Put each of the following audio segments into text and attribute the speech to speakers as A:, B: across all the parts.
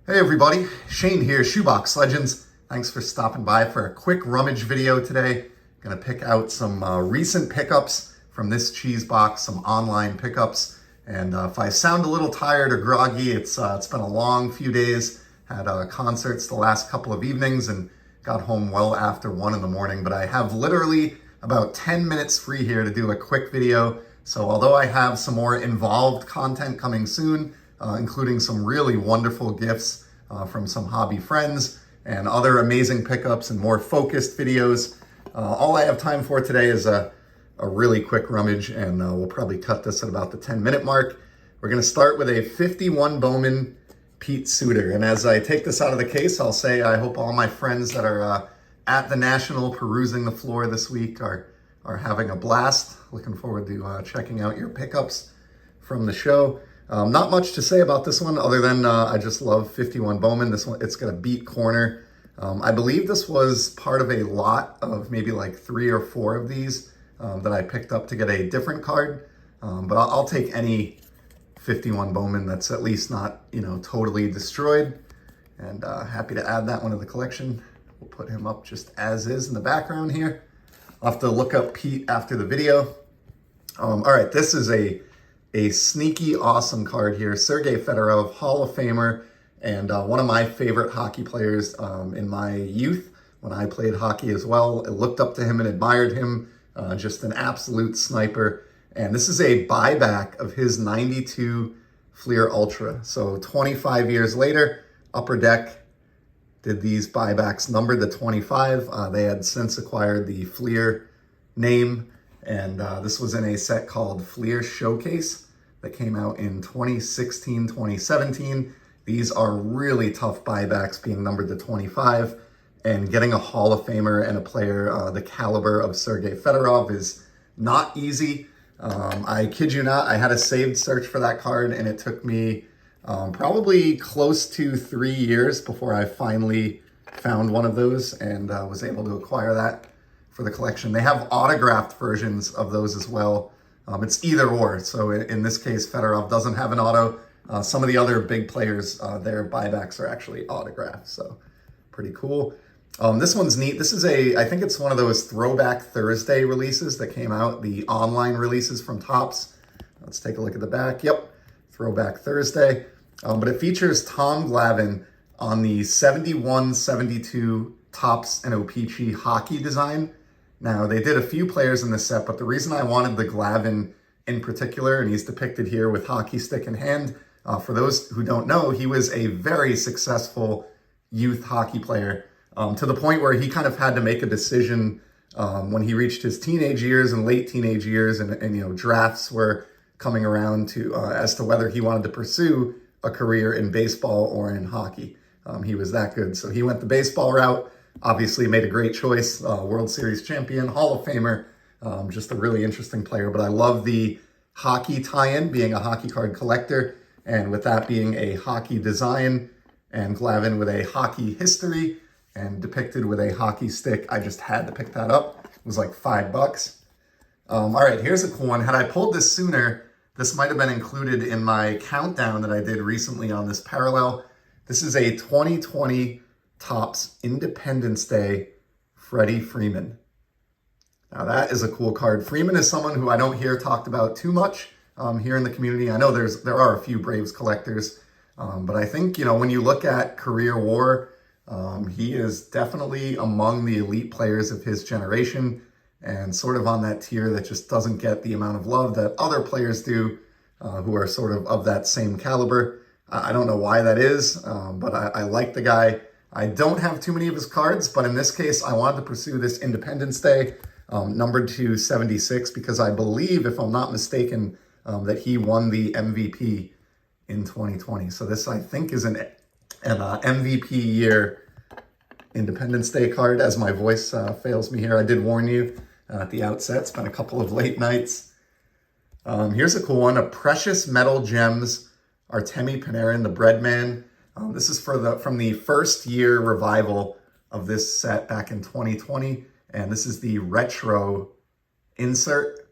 A: Hey everybody, Shane here, Shoebox Legends. Thanks for stopping by for a quick rummage video today. Gonna pick out some recent pickups from this cheese box, some online pickups. And if I sound a little tired or groggy, it's been a long few days. Had concerts the last couple of evenings and got home well after 1 in the morning. But I have literally about 10 minutes free here to do a quick video. So although I have some more involved content coming soon, including some really wonderful gifts from some hobby friends and other amazing pickups and more focused videos. All I have time for today is a really quick rummage, and we'll probably cut this at about the 10-minute mark. We're going to start with a 51 Bowman Pete Suter. And as I take this out of the case, I'll say I hope all my friends that are at the National perusing the floor this week are having a blast. Looking forward to checking out your pickups from the show. Not much to say about this one other than I just love 51 Bowman. This one, it's got a beat corner. I believe this was part of a lot of maybe like 3 or 4 of these that I picked up to get a different card. But I'll take any 51 Bowman that's at least not, totally destroyed. And happy to add that one to the collection. We'll put him up just as is in the background here. I'll have to look up Pete after the video. All right, this is a sneaky awesome card here. Sergei Fedorov, Hall of Famer, and one of my favorite hockey players in my youth when I played hockey as well. I looked up to him and admired him. Just an absolute sniper. And this is a buyback of his 92 Fleer Ultra. So 25 years later, Upper Deck did these buybacks numbered to 25. They had since acquired the Fleer name. And this was in a set called Fleer Showcase that came out in 2016, 2017. These are really tough buybacks being numbered to 25. And getting a Hall of Famer and a player the caliber of Sergei Fedorov is not easy. I kid you not, I had a saved search for that card and it took me probably close to 3 years before I finally found one of those and was able to acquire that for the collection. They have autographed versions of those as well. It's either or. So in this case, Fedorov doesn't have an auto. Some of the other big players, their buybacks are actually autographed. So pretty cool. This one's neat. This is I think it's one of those Throwback Thursday releases that came out, the online releases from Topps. Let's take a look at the back. Yep, Throwback Thursday. But it features Tom Glavine on the 71-72 Topps and O-Pee-Chee hockey design. Now, they did a few players in this set, but the reason I wanted the Glavine in particular, and he's depicted here with hockey stick in hand, for those who don't know, he was a very successful youth hockey player, to the point where he kind of had to make a decision when he reached his teenage years and late teenage years, and drafts were coming around to as to whether he wanted to pursue a career in baseball or in hockey. He was that good. So he went the baseball route. Obviously made a great choice, World Series champion, Hall of Famer, just a really interesting player. But I love the hockey tie-in, being a hockey card collector, and with that being a hockey design, and Glavine with a hockey history, and depicted with a hockey stick, I just had to pick that up. It was like $5. All right, here's a cool one. Had I pulled this sooner, this might have been included in my countdown that I did recently on this parallel. This is a 2020 Topps Independence Day Freddie Freeman. Now that is a cool card. Freeman is someone who I don't hear talked about too much here in the community. I know there are a few Braves collectors, but I think, when you look at career WAR, he is definitely among the elite players of his generation and sort of on that tier that just doesn't get the amount of love that other players do who are sort of that same caliber. I don't know why that is, but I like the guy. I don't have too many of his cards, but in this case, I wanted to pursue this Independence Day, numbered to 76, because I believe, if I'm not mistaken, that he won the MVP in 2020. So this, I think, is an MVP year Independence Day card, as my voice fails me here. I did warn you at the outset. It's been a couple of late nights. Here's a cool one, a Precious Metal Gems Artemi Panarin, the Breadman. This is from the first year revival of this set back in 2020. And this is the retro insert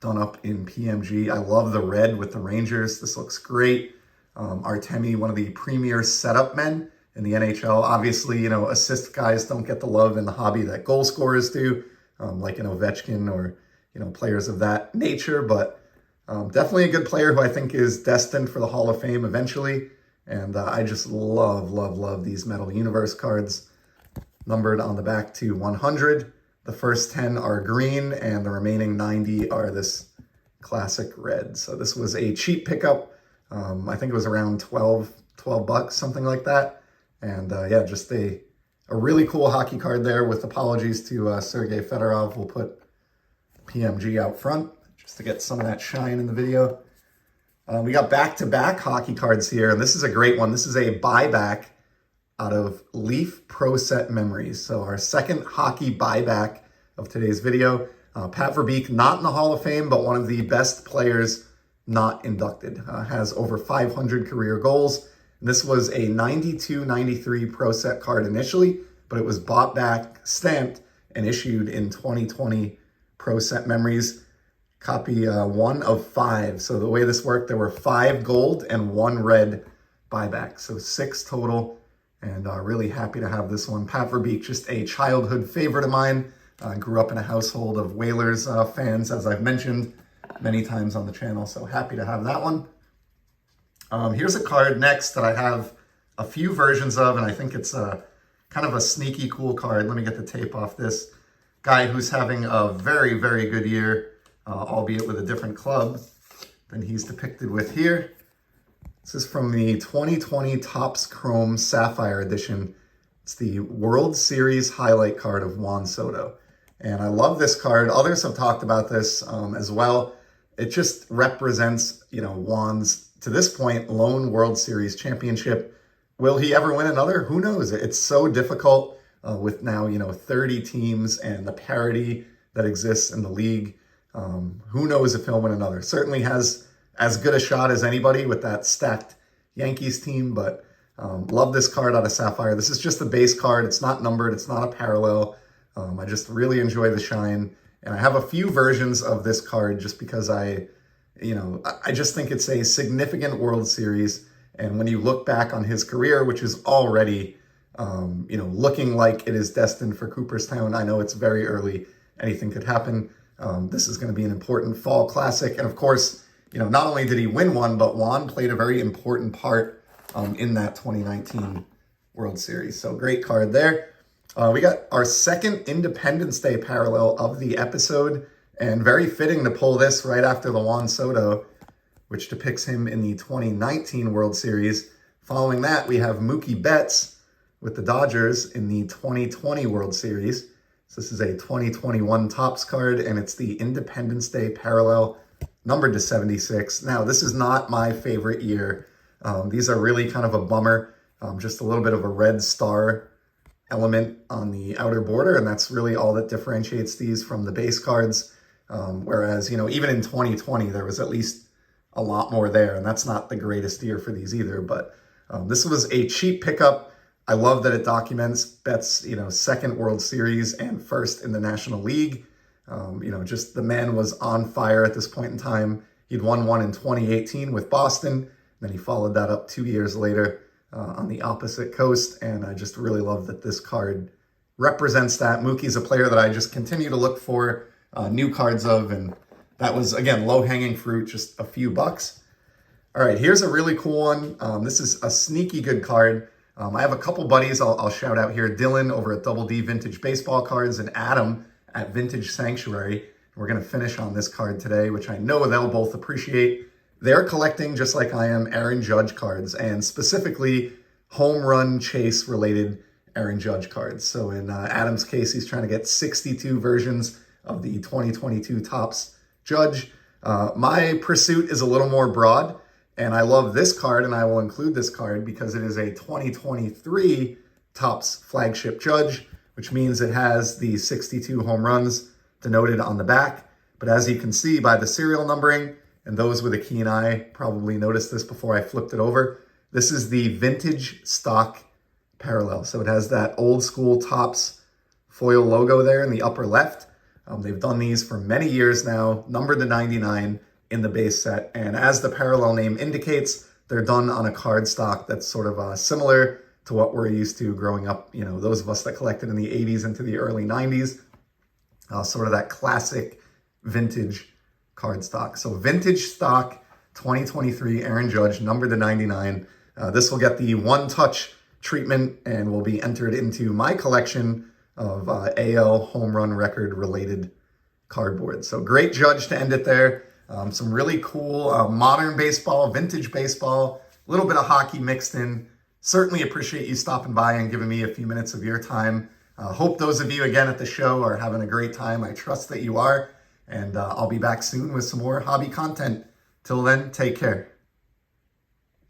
A: done up in PMG. I love the red with the Rangers. This looks great. Artemi, one of the premier setup men in the NHL. Obviously, you know, assist guys don't get the love in the hobby that goal scorers do, like an Ovechkin or, you know, players of that nature. But definitely a good player who I think is destined for the Hall of Fame eventually. And I just love these Metal Universe cards, numbered on the back to 100. The first 10 are green, and the remaining 90 are this classic red. So this was a cheap pickup. I think it was around 12 bucks, something like that. And yeah, just a really cool hockey card there, with apologies to Sergei Fedorov. We'll put PMG out front just to get some of that shine in the video. We got back-to-back hockey cards here, and this is a great one. This is a buyback out of Leaf Pro Set Memories. So our second hockey buyback of today's video. Pat Verbeek, not in the Hall of Fame, but one of the best players not inducted. Has over 500 career goals. And this was a 92-93 Pro Set card initially, but it was bought back, stamped, and issued in 2020 Pro Set Memories. Copy 1 of 5. So the way this worked, there were 5 gold and 1 red buyback. So 6 total, and really happy to have this one. Pat Verbeek, just a childhood favorite of mine. Grew up in a household of Whalers fans, as I've mentioned many times on the channel. So happy to have that one. Here's a card next that I have a few versions of, and I think it's kind of a sneaky cool card. Let me get the tape off this. Guy who's having a very good year. Albeit with a different club than he's depicted with here. This is from the 2020 Topps Chrome Sapphire Edition. It's the World Series highlight card of Juan Soto. And I love this card. Others have talked about this as well. It just represents, you know, Juan's, to this point, lone World Series championship. Will he ever win another? Who knows? It's so difficult with now, you know, 30 teams and the parity that exists in the league. Who knows if he'll win another? Certainly has as good a shot as anybody with that stacked Yankees team, but love this card out of Sapphire. This is just a base card. It's not numbered. It's not a parallel. I just really enjoy the shine. And I have a few versions of this card just because I just think it's a significant World Series. And when you look back on his career, which is already, looking like it is destined for Cooperstown, I know it's very early. Anything could happen. This is going to be an important fall classic. And of course, you know, not only did he win one, but Juan played a very important part in that 2019 World Series. So great card there. We got our second Independence Day parallel of the episode, and very fitting to pull this right after the Juan Soto, which depicts him in the 2019 World Series. Following that, we have Mookie Betts with the Dodgers in the 2020 World Series. So this is a 2021 Topps card, and it's the Independence Day parallel, numbered to 76. Now, this is not my favorite year. These are really kind of a bummer. Just a little bit of a red star element on the outer border, and that's really all that differentiates these from the base cards. Whereas, you know, even in 2020, there was at least a lot more there, and that's not the greatest year for these either. But this was a cheap pickup. I love that it documents Betts', second World Series and first in the National League. Just the man was on fire at this point in time. He'd won one in 2018 with Boston. Then he followed that up 2 years later on the opposite coast. And I just really love that this card represents that. Mookie's a player that I just continue to look for new cards of. And that was, again, low-hanging fruit, just a few bucks. All right, here's a really cool one. This is a sneaky good card. I have a couple buddies I'll shout out here. Dylan over at Double D Vintage Baseball Cards and Adam at Vintage Sanctuary. We're going to finish on this card today, which I know they'll both appreciate. They're collecting, just like I am, Aaron Judge cards, and specifically home run chase related Aaron Judge cards. So in Adam's case, he's trying to get 62 versions of the 2022 Topps Judge. My pursuit is a little more broad. And I love this card, and I will include this card because it is a 2023 Topps Flagship Judge, which means it has the 62 home runs denoted on the back. But as you can see by the serial numbering, and those with a keen eye probably noticed this before I flipped it over, this is the vintage stock parallel. So it has that old school Topps foil logo there in the upper left. They've done these for many years now, numbered to 99. In the base set, and as the parallel name indicates, They're done on a cardstock that's sort of similar to what we're used to growing up, you know, those of us that collected in the 80s into the early 90s, sort of that classic vintage cardstock. So vintage stock 2023 Aaron Judge, numbered to 99. This will get the one-touch treatment and will be entered into my collection of AL home run record related cardboard. So great Judge to end it there. Some really cool modern baseball, vintage baseball, a little bit of hockey mixed in. Certainly appreciate you stopping by and giving me a few minutes of your time. Hope those of you again at the show are having a great time. I trust that you are. And I'll be back soon with some more hobby content. Till then, take care.